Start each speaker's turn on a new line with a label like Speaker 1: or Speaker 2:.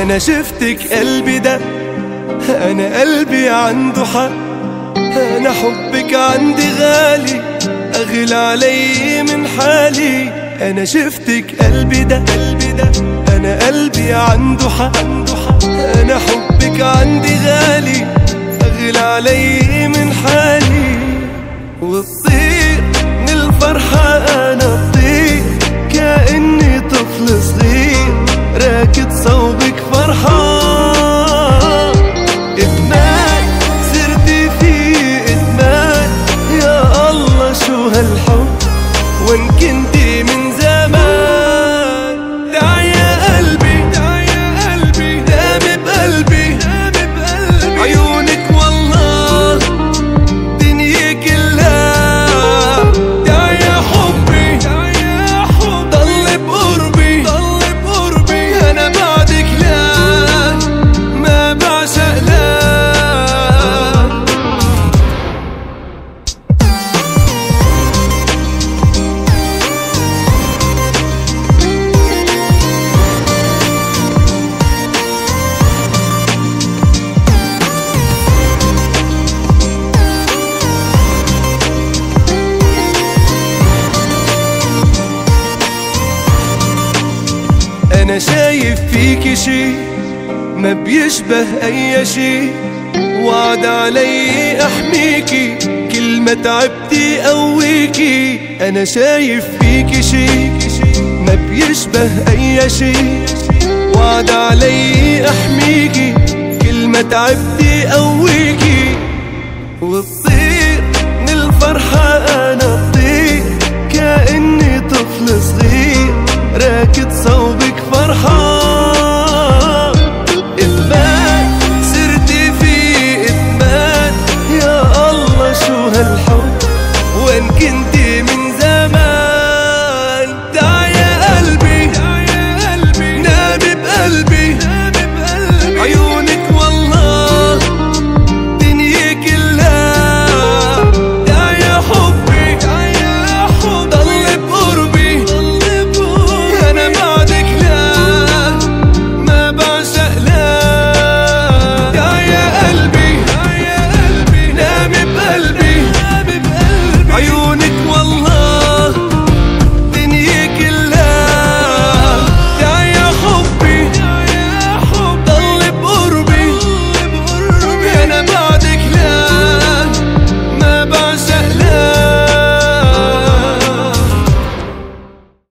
Speaker 1: انا شفتك قلبي ده، انا قلبي عنده حق، انا حبك عندي غالي، اغلى علي من حالي. انا شفتك قلبي ده، انا قلبي عنده حق، انا حبك عندي غالي، اغلى علي من حالي. وتطير من الفرحة انا اطير، كأني طفل صغير راكد صوبك فرحان. ادمان صرتي فيه ادمان، يا الله شو هالحب وان كنتي من زمان. تعي يا قلبي دامي بقلبي، عيونك والله دنيا كلها. تعي يا حبي ضل بقربي، انا بعدك لا ما بعشق لا. أنا شايف فيكي شي ما بيشبه أي شي، وعد علي أحميكي كل ما تعبتي قويكي. أنا شايف فيكي شي ما بيشبه أي شي، وعد علي أحميكي كل ما تعبتي قويكي.